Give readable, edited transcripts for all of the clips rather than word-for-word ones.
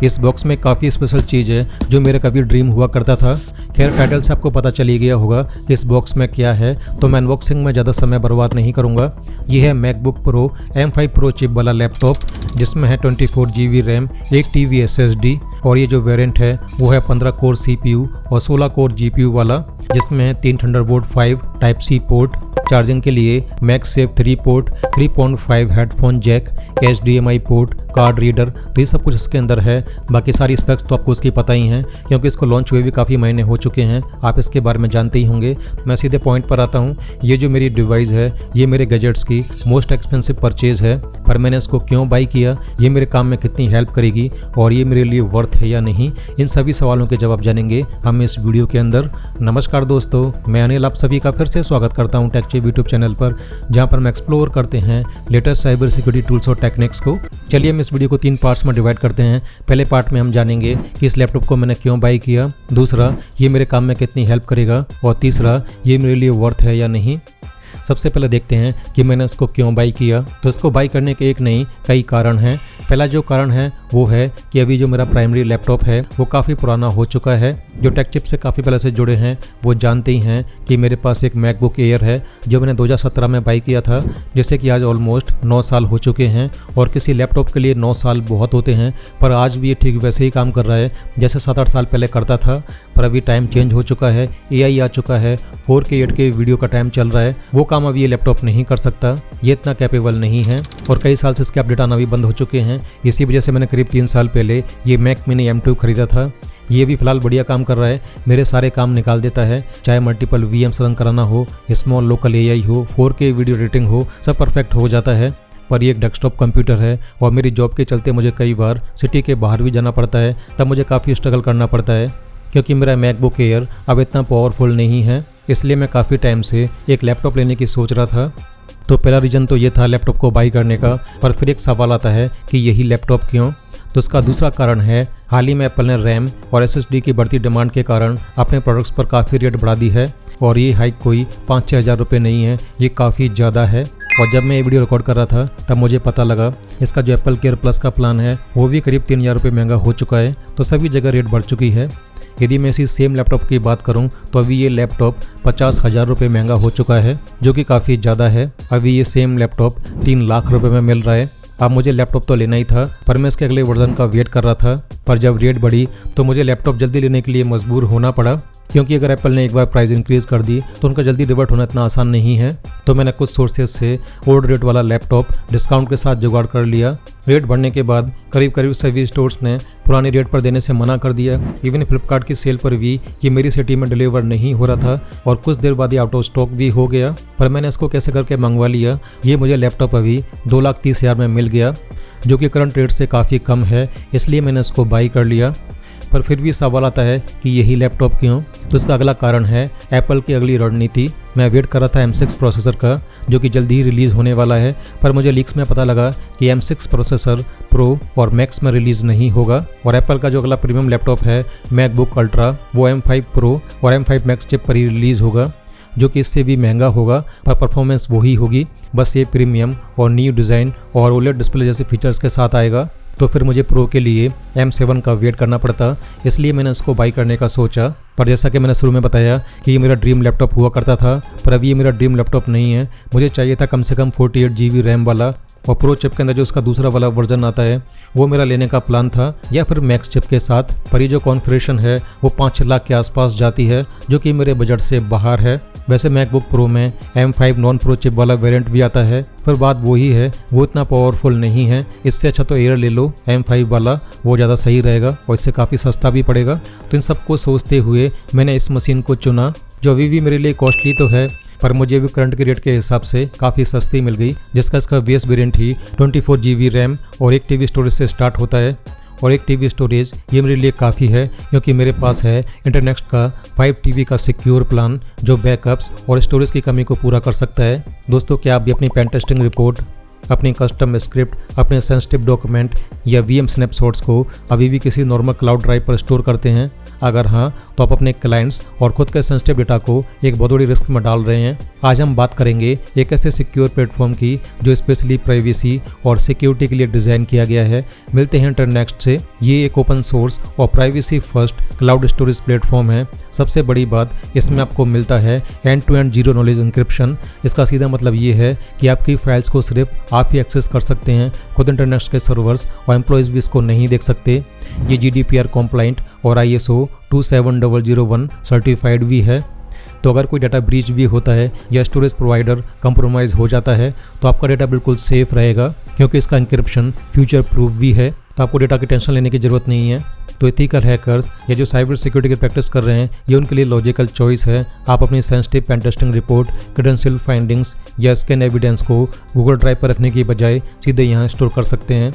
इस बॉक्स में काफ़ी स्पेशल चीज़ है जो मेरा कभी ड्रीम हुआ करता था। खैर टाइटल से आपको पता चल ही गया होगा कि इस बॉक्स में क्या है, तो मैं अनबॉक्सिंग में ज़्यादा समय बर्बाद नहीं करूँगा। ये है MacBook pro M5 pro chip वाला लैपटॉप जिसमें है 24 GB रैम, 1 TB SSD और ये जो वेरिएंट है वो है 15 कोर CPU और 16 कोर GPU वाला, जिसमें है 3 thunderbolt 5 type C port, charging के लिए MagSafe 3 port, 3.5 headphone jack, HDMI port, card reader, तो ये सब कुछ इसके अंदर है। बाकी सारी स्पेक्स तो आपको इसकी पता ही हैं क्योंकि इसको लॉन्च हुए भी काफ़ी महीने हो चुके हैं, आप इसके बारे में जानते ही होंगे। मैं सीधे पॉइंट पर आता हूँ। ये जो मेरी डिवाइस है ये मेरे गैजेट्स की मोस्ट एक्सपेंसिव परचेज़ है, पर मैंने इसको क्यों बाई किया, ये मेरे काम में कितनी हेल्प करेगी और ये मेरे लिए वर्थ है या नहीं, इन सभी सवालों के जवाब जानेंगे हम इस वीडियो के अंदर। नमस्कार दोस्तों, मैं अनिल आप सभी का फिर से स्वागत करता हूँ टेकचिप यूट्यूब चैनल पर, जहाँ पर मैं एक्सप्लोर करते हैं लेटेस्ट साइबर सिक्योरिटी टूल्स और टेक्निक्स को। चलिए हम इस वीडियो को 3 पार्ट्स में डिवाइड करते हैं। पहले पार्ट में हम जानेंगे कि इस लैपटॉप को मैंने क्यों बाई किया, दूसरा ये मेरे काम में कितनी हेल्प करेगा और तीसरा ये मेरे लिए वर्थ है या नहीं। सबसे पहले देखते हैं कि मैंने इसको क्यों बाई किया। तो इसको बाई करने के एक नहीं कई कारण हैं। पहला जो कारण है वो है कि अभी जो मेरा प्राइमरी लैपटॉप है वो काफ़ी पुराना हो चुका है। जो टेकचिप से काफ़ी पहले से जुड़े हैं वो जानते ही हैं कि मेरे पास एक मैकबुक एयर है जो मैंने 2017 में बाई किया था, जैसे कि आज ऑलमोस्ट 9 साल हो चुके हैं। और किसी लैपटॉप के लिए 9 साल बहुत होते हैं, पर आज भी ये ठीक वैसे ही काम कर रहा है जैसे 7-8 साल पहले करता था। पर अभी टाइम चेंज हो चुका है, AI आ चुका है, 4K 8K वीडियो का टाइम चल रहा है, वो काम अभी ये लैपटॉप नहीं कर सकता, ये इतना कैपेबल नहीं है और कई साल से इसके अपडेट आना भी बंद हो चुके हैं। इसी वजह से मैंने करीब 3 साल पहले ये मैक मिनी M2 खरीदा था। ये भी फिलहाल बढ़िया काम कर रहा है, मेरे सारे काम निकाल देता है, चाहे मल्टीपल VMs रन कराना हो, स्मॉल लोकल AI हो, 4K वीडियो एडिटिंग हो, सब परफेक्ट हो जाता है। पर ये एक डेस्कटॉप कंप्यूटर है और मेरी जॉब के चलते मुझे कई बार सिटी के बाहर भी जाना पड़ता है, तब मुझे काफ़ी स्ट्रगल करना पड़ता है क्योंकि मेरा मैकबुक एयर अब इतना पावरफुल नहीं है। इसलिए मैं काफ़ी टाइम से एक लैपटॉप लेने की सोच रहा था। तो पहला रीज़न तो ये था लैपटॉप को बाई करने का, पर फिर एक सवाल आता है कि यही लैपटॉप क्यों। तो इसका दूसरा कारण है हाल ही में एप्पल ने रैम और SSD की बढ़ती डिमांड के कारण अपने प्रोडक्ट्स पर काफ़ी रेट बढ़ा दी है और ये हाइक कोई 5-6 हज़ार रुपये नहीं है, ये काफ़ी ज़्यादा है। और जब मैं ये वीडियो रिकॉर्ड कर रहा था तब मुझे पता लगा इसका जो एप्पल केयर प्लस का प्लान है वो भी करीब 3000 रुपये महंगा हो चुका है। तो सभी जगह रेट बढ़ चुकी है। यदि मैं इसी सेम लैपटॉप की बात करूं तो अभी ये लैपटॉप 50,000 रुपये महंगा हो चुका है, जो कि काफ़ी ज़्यादा है। अभी ये सेम लैपटॉप 3 लाख रुपये में मिल रहा है। अब मुझे लैपटॉप तो लेना ही था, पर मैं इसके अगले वर्जन का वेट कर रहा था। पर जब रेट बढ़ी तो मुझे लैपटॉप जल्दी लेने के लिए मजबूर होना पड़ा, क्योंकि अगर एप्पल ने एक बार प्राइस इंक्रीज़ कर दी तो उनका जल्दी रिवर्ट होना इतना आसान नहीं है। तो मैंने कुछ सोर्सेज से ओल्ड रेट वाला लैपटॉप डिस्काउंट के साथ जुगाड़ कर लिया। रेट बढ़ने के बाद करीब सभी स्टोर्स ने पुराने रेट पर देने से मना कर दिया। इवन फ्लिपकार्ट की सेल पर भी ये मेरी सिटी में डिलीवर नहीं हो रहा था और कुछ देर बाद ये आउट ऑफ स्टॉक भी हो गया। पर मैंने इसको कैसे करके मंगवा लिया। ये मुझे लैपटॉप अभी 2,30,000 में मिल गया, जो कि करंट रेट से काफ़ी कम है, इसलिए मैंने इसको बाई कर लिया। पर फिर भी सवाल आता है कि यही लैपटॉप क्यों। तो इसका अगला कारण है एप्पल की अगली रणनीति। मैं वेट कर रहा था M6 प्रोसेसर का, जो कि जल्दी ही रिलीज़ होने वाला है, पर मुझे लीक्स में पता लगा कि M6 प्रोसेसर प्रो और मैक्स में रिलीज़ नहीं होगा। और एप्पल का जो अगला प्रीमियम लैपटॉप है मैकबुक अल्ट्रा, वो M5 प्रो और M5 मैक्स चिप पर ही रिलीज़ होगा, जो कि इससे भी महंगा होगा, पर परफॉर्मेंस वही होगी, बस ये प्रीमियम और न्यू डिज़ाइन और OLED डिस्प्ले जैसे फीचर्स के साथ आएगा। तो फिर मुझे प्रो के लिए M7 का वेट करना पड़ता, इसलिए मैंने इसको बाई करने का सोचा। पर जैसा कि मैंने शुरू में बताया कि ये मेरा ड्रीम लैपटॉप हुआ करता था, पर अभी ये मेरा ड्रीम लैपटॉप नहीं है। मुझे चाहिए था कम से कम 48 GB रैम वाला, और प्रो चिप के अंदर जो उसका दूसरा वाला वर्जन आता है वो मेरा लेने का प्लान था, या फिर मैक्स चिप के साथ। पर ये जो कॉन्फ़िगरेशन है वो 5-6 लाख के आसपास जाती है, जो कि मेरे बजट से बाहर है। वैसे मैकबुक प्रो में M5 नॉन प्रो चिप वाला वेरिएंट भी आता है, पर बात वही है, वो इतना पावरफुल नहीं है। इससे अच्छा तो एयर ले लो M5 वाला, वो ज़्यादा सही रहेगा और इससे काफ़ी सस्ता भी पड़ेगा। तो इन सबको सोचते हुए मैंने इस मशीन को चुना, जो अभी भी मेरे लिए कॉस्टली तो है, पर मुझे भी करंट के रेट के हिसाब से काफ़ी सस्ती मिल गई, जिसका इसका बेस वेरिएंट ही 24 GB रैम और 1 TB स्टोरेज से स्टार्ट होता है। और 1 TB स्टोरेज ये मेरे लिए काफ़ी है, क्योंकि मेरे पास है इंटरनेक्स्ट का 5 TB का सिक्योर प्लान, जो बैकअप्स और स्टोरेज की कमी को पूरा कर सकता है। दोस्तों, क्या आप भी अपनी पेन टेस्टिंग रिपोर्ट अपनी कस्टम स्क्रिप्ट, अपने सेंसिटिव डॉक्यूमेंट या VM स्नैपशॉट्स को अभी भी किसी नॉर्मल क्लाउड ड्राइव पर स्टोर करते हैं? अगर हाँ, तो आप अपने क्लाइंट्स और खुद के सेंसिटिव डेटा को एक बहुत बड़ी रिस्क में डाल रहे हैं। आज हम बात करेंगे एक ऐसे सिक्योर प्लेटफॉर्म की जो स्पेशली प्राइवेसी और सिक्योरिटी के लिए डिज़ाइन किया गया है। मिलते हैं इंटरनेक्स्ट से। ये एक ओपन सोर्स और privacy first cloud storage platform है। सबसे बड़ी बात, इसमें आपको मिलता है end to end zero knowledge encryption. इसका सीधा मतलब ये है कि आपकी फाइल्स को सिर्फ आप ही एक्सेस कर सकते हैं, खुद इंटरनेट के सर्वर्स और एम्प्लॉयज़ भी इसको नहीं देख सकते। ये GDPR कॉम्प्लाइंट और ISO 27001 सर्टिफाइड भी है। तो अगर कोई डाटा ब्रीच भी होता है या स्टोरेज प्रोवाइडर कंप्रोमाइज़ हो जाता है तो आपका डाटा बिल्कुल सेफ रहेगा, क्योंकि इसका इंक्रिप्शन फ्यूचर प्रूफ भी है। तो आपको डाटा की टेंशन लेने की ज़रूरत नहीं है। तो एथिकल हैकर्स या जो साइबर सिक्योरिटी की प्रैक्टिस कर रहे हैं, ये उनके लिए लॉजिकल चॉइस है। आप अपनी sensitive pen testing report, credential findings या स्कैन एविडेंस को गूगल ड्राइव पर रखने की बजाय सीधे यहाँ स्टोर कर सकते हैं।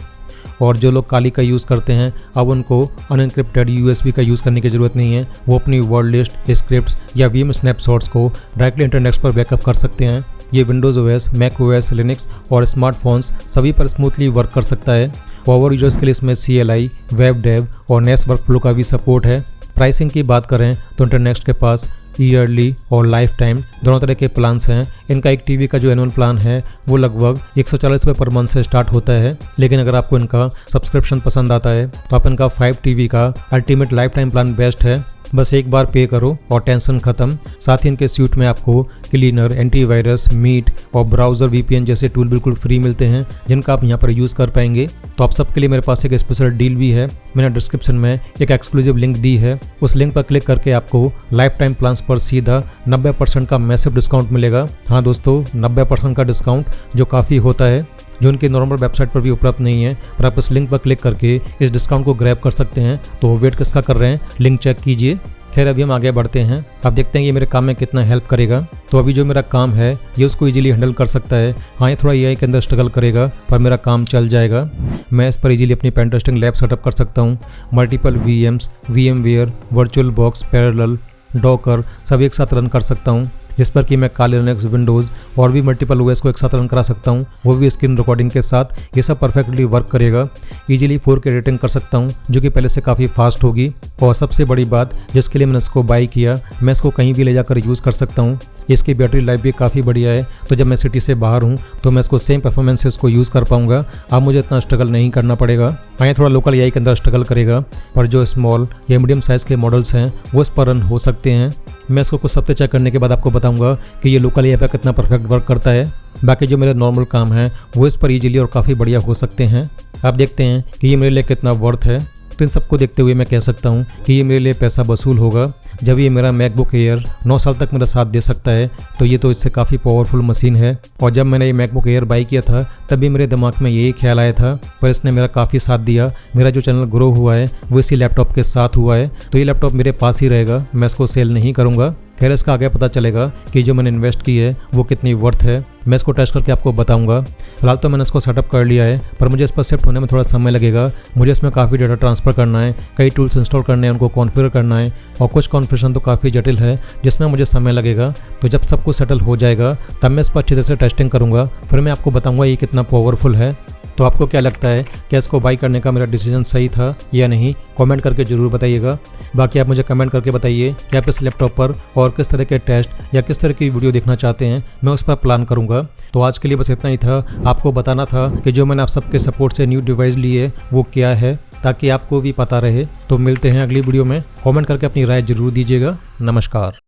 और जो लोग काली का यूज़ करते हैं, अब उनको अनएनक्रिप्टेड USB का यूज़ करने की ज़रूरत नहीं है। वो अपनी वर्ड लिस्ट, स्क्रिप्ट्स या VM स्नैपशॉट्स को डायरेक्टली इंटरनेट पर बैकअप कर सकते हैं। ये Windows OS, Mac OS, Linux और स्मार्टफोन्स सभी पर स्मूथली वर्क कर सकता है। पावर यूजर्स के लिए इसमें CLI, वेब डेव और नेस वर्कफ्लो का भी सपोर्ट है। प्राइसिंग की बात करें तो इंटरनेक्स्ट के पास ईयरली और लाइफ टाइम दोनों तरह के प्लान्स हैं। इनका एक टीवी का जो एनुअल प्लान है वो लगभग 140 रुपये पर मंथ से स्टार्ट होता है। लेकिन अगर आपको इनका सब्सक्रिप्शन पसंद आता है तो आप इनका 5 TV का ultimate life time plan best है। बस एक बार पे करो और टेंशन खत्म। साथ ही इनके स्यूट में आपको क्लीनर, एंटीवायरस, मीट और ब्राउज़र VPN जैसे टूल बिल्कुल फ्री मिलते हैं, जिनका आप यहाँ पर यूज़ कर पाएंगे। तो आप सबके लिए मेरे पास एक स्पेशल डील भी है। मैंने डिस्क्रिप्शन में एक एक्सक्लूसिव लिंक दी है। उस लिंक पर क्लिक करके आपको लाइफ टाइम प्लान्स पर सीधा 90% का मैसिव डिस्काउंट मिलेगा। हाँ दोस्तों, 90% का डिस्काउंट, जो काफ़ी होता है, जो उनकी नॉर्मल वेबसाइट पर भी उपलब्ध नहीं है। पर आप इस लिंक पर क्लिक करके इस डिस्काउंट को ग्रैब कर सकते हैं। तो वेट किसका कर रहे हैं, लिंक चेक कीजिए। खैर, अभी हम आगे बढ़ते हैं। आप देखते हैं कि मेरे काम में कितना हेल्प करेगा। तो अभी जो मेरा काम है ये उसको इजीली हैंडल कर सकता है। हाँ, ये थोड़ा AI के अंदर स्ट्रगल करेगा, पर मेरा काम चल जाएगा। मैं इस पर इजीली अपनी पेन टेस्टिंग लैब सेटअप कर सकता हूँ। Multiple VMs, VMware, virtual box, parallel, Docker सब एक साथ रन कर सकता हूँ, जिस पर कि मैं काली लिनक्स, विंडोज़ और भी मल्टीपल OS को एक साथ रन करा सकता हूँ, वो भी स्क्रीन रिकॉर्डिंग के साथ। ये सब परफेक्टली वर्क करेगा। इजीली 4K एडिटिंग कर सकता हूँ, जो कि पहले से काफ़ी फास्ट होगी। और सबसे बड़ी बात, जिसके लिए मैंने इसको बाई किया, मैं इसको कहीं भी ले जाकर यूज़ कर सकता हूँ। इसकी बैटरी लाइफ भी काफ़ी बढ़िया है। तो जब मैं सिटी से बाहर हूँ तो मैं इसको सेम परफॉर्मेंस से इसको यूज़ कर पाऊँगा। अब मुझे इतना स्ट्रगल नहीं करना पड़ेगा। हाँ, थोड़ा लोकल AI के अंदर स्ट्रगल करेगा, पर जो स्मॉल या मीडियम साइज़ के मॉडल्स हैं वो इस पर रन हो सकते हैं। मैं इसको कुछ हफ्ते चेक करने के बाद आपको बताऊंगा कि ये लोकल AI पर कितना परफेक्ट वर्क करता है। बाकी जो मेरे नॉर्मल काम हैं वो इस पर इजीली और काफ़ी बढ़िया हो सकते हैं। आप देखते हैं कि ये मेरे लिए कितना वर्थ है। तो इन सबको देखते हुए मैं कह सकता हूँ कि ये मेरे लिए पैसा वसूल होगा। जब ये मेरा मैकबुक एयर 9 साल तक मेरा साथ दे सकता है तो ये तो इससे काफ़ी पावरफुल मशीन है। और जब मैंने ये मैकबुक एयर बाई किया था तभी मेरे दिमाग में यही ख्याल आया था, पर इसने मेरा काफ़ी साथ दिया। मेरा जो चैनल ग्रो हुआ है वो इसी लैपटॉप के साथ हुआ है। तो ये लैपटॉप मेरे पास ही रहेगा, मैं इसको सेल नहीं करूँगा। खैर, इसका आगे पता चलेगा कि जो मैंने इन्वेस्ट की है वो कितनी वर्थ है। मैं इसको टेस्ट करके आपको बताऊंगा। फिलहाल तो मैंने इसको सेटअप कर लिया है, पर मुझे इस पर शिफ्ट होने में थोड़ा समय लगेगा। मुझे इसमें काफ़ी डाटा ट्रांसफ़र करना है, कई टूल्स इंस्टॉल करने हैं, उनको कॉन्फ़िगर करना है, और कुछ कॉन्फ़िगरेशन तो काफ़ी जटिल है जिसमें मुझे समय लगेगा। तो जब सब कुछ सेटल हो जाएगा तब मैं इस पर अच्छी तरह से टेस्टिंग करूँगा, फिर मैं आपको बताऊँगा ये कितना पावरफुल है। तो आपको क्या लगता है, क्या इसको बाई करने का मेरा डिसीजन सही था या नहीं? कमेंट करके ज़रूर बताइएगा। बाकी आप मुझे कमेंट करके बताइए कि आप इस लैपटॉप पर और किस तरह के टेस्ट या किस तरह की वीडियो देखना चाहते हैं, मैं उस पर प्लान करूंगा। तो आज के लिए बस इतना ही था। आपको बताना था कि जो मैंने आप सबके सपोर्ट से न्यू डिवाइस ली है वो क्या है, ताकि आपको भी पता रहे। तो मिलते हैं अगली वीडियो में। कमेंट करके अपनी राय जरूर दीजिएगा। नमस्कार।